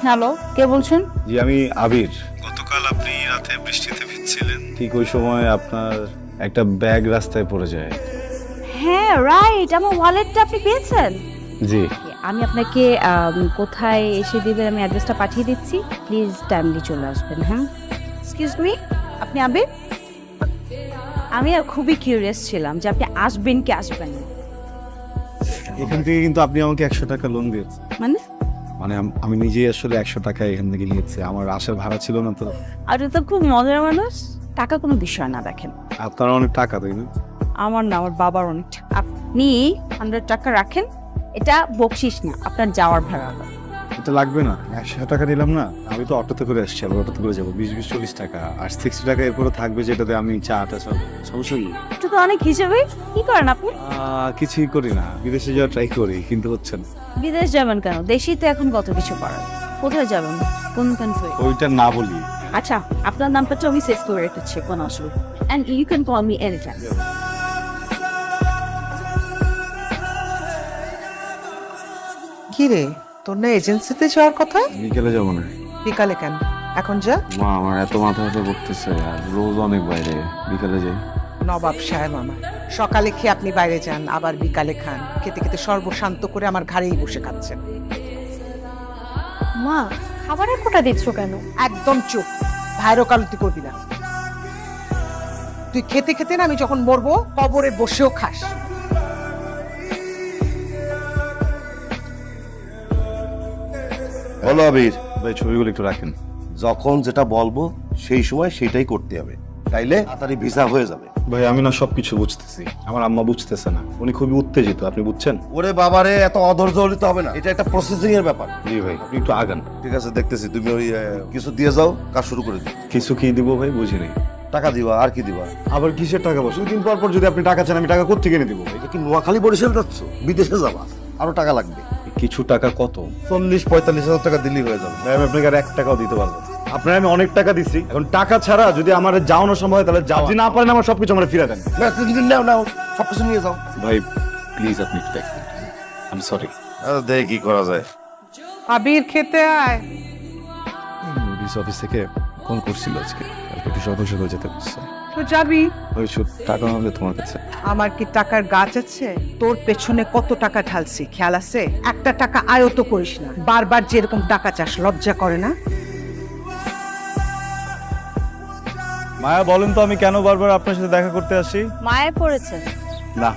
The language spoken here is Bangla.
হ্যালো, কে বলছেন? জি আমি আবির। গতকাল আপনি রাতে বৃষ্টিতে ভিজছিলেন, ঠিক ওই সময় আপনার একটা ব্যাগ রাস্তায় পড়ে যায়। হ্যাঁ রাইট, আমার ওয়ালেটটা আপনি পেয়েছেন? জি। আমি আপনাকে কোথায় এসে দিবেন আমি অ্যাড্রেসটা পাঠিয়ে দিচ্ছি, প্লিজ টাইমলি চলে আসবেন। হ্যাঁ, এক্সকিউজ মি, আপনি আবির? আমি খুবই কিউরিয়াস ছিলাম যে আপনি আসবেন কি আসবেন না। এখান থেকে কিন্তু আপনি আমাকে 100 টাকা লোন দিয়েছেন। মানে মানে আমি নিজেই আসলে 100 টাকা এখান থেকে নিয়েছি, আমার আসার ভাড়া ছিল না তো। আপনি তো খুব মজার মানুষ। টাকা কোনো বিষয় না, দেখেন আপনার অনেক টাকা তাই না? আমার না, আমার বাবার অনেক টাকা। আপনি 100 টাকা রাখেন, এটা বকশিস না, আপনার যাওয়ার ভাড়া। এটা লাগবে না, 100 টাকা নিলাম না। আমি তো অটোতে করে আসছি, আবার অটোতে করে যাবো। 20-40 টাকা আর 60 টাকা এরপরে থাকবে, যেটাতে আমি চাটা সব সমস্যা নেই। এটা তো অনেক হিসেবে। কি করেন আপনি? কিছুই করি না, বিদেশে যাওয়ার ট্রাই করি কিন্তু হচ্ছে না। বিদেশ যাবেন কেন? দেশেই তো এখন কত কিছু করার। কোথায় যাবেন? কোন কান্ট্রি? ওইটা না বলি। আচ্ছা, আপনার নামটা তো আমি সেভ করে রেখেছি, কোনো অসুবিধা। And you can call me any time. কি রে, তোর না এজেন্সিতে যাওয়ার কথা? বিকেলে যাবো না। বিকালে কেন? এখন যা। মা আমার এত মাথা ব্যথা করতেছে, আর রোজ অনেক বাইরে, বিকেলে যাই। নবাব সাহেব আমার, সকালে খেয়ে আপনি বাইরে যান, আবার বিকালে খান। খেতে খেতে সর্বশান্ত করে আমার ঘাড়েই বসে খাচ্ছেন। মা, খাবারের কোটা দিচ্ছ কেন? একদম চুপ, ভাইয়ের ওকালতি করবি না। তুই খেতে খেতে না আমি যখন মরবো কবরে বসেও খাস। বলো আবির, ভাই ছবিগুলো একটু রাখেন। যখন যেটা বলবো সেই সময় সেটাই করতে হবে, তাইলে তাড়াতাড়ি ভিসা হয়ে যাবে। ভাই আমি না সবকিছু বুঝতেছি, আমার আম্মা বুঝতেছে না, উনি খুবই উত্তেজিত, আপনি বুঝছেন? ওরে বাবারে, এত অধৈর্য হলে তো হবে না, এটা একটা প্রসেসিং এর ব্যাপার। জি ভাই, আপনি একটু আগান। ঠিক আছে, দেখতেছি। তুমি ওই কিছু দিয়ে যাও, কাজ শুরু করে দিও। কিছু কি দিব ভাই বুঝিনি। টাকা দিবা, আর কি দিবা? আবার কিসের টাকা? বসে দুদিন পর পর যদি আপনি টাকা চান, আমি টাকা কোত্থেকে এনে দিব? এটা কি নোয়াখালী বরিশাল যাচ্ছ? বিদেশে যাবা, আরো টাকা লাগবে। কিছু টাকা কত? 40-45 হাজার টাকা দিলেই হয়ে যাবে। ভাই আমি আপনাকে আর 1 টাকাও দিতে পারবো না। আপনার আমি অনেক টাকা দিচ্ছি, এখন টাকা ছাড়া যদি আমার যাওয়ানো সম্ভব হয় তাহলে যাও, যদি না পারেন আমার সবকিছু আমার ফিরে দেন। না, নাও নাও, সবকিছু নিয়ে যাও। ভাই প্লিজ আপনি একটু দেখেন, আই এম সরি। দেখে কি করা যায়। আবির খেতে আয়। পুলিশ অফিস থেকে কল করছিল আজকে, কালকে একটু সকাল সকাল যেতে বলছে। তো যাবি। ওই টাকা হবে তোমার কাছে? আমার কি টাকার গাছ আছে? তোর পেছনে কত টাকা ঢালছি খেয়াল আছে? একটা টাকা আয়ত করিস না, বারবার যেরকম টাকা চাস, লজ্জা করে না? মায়া বলেন তো আমি কেন বারবার আপনার সাথে দেখা করতে আসি? মায়ে পড়েছে। না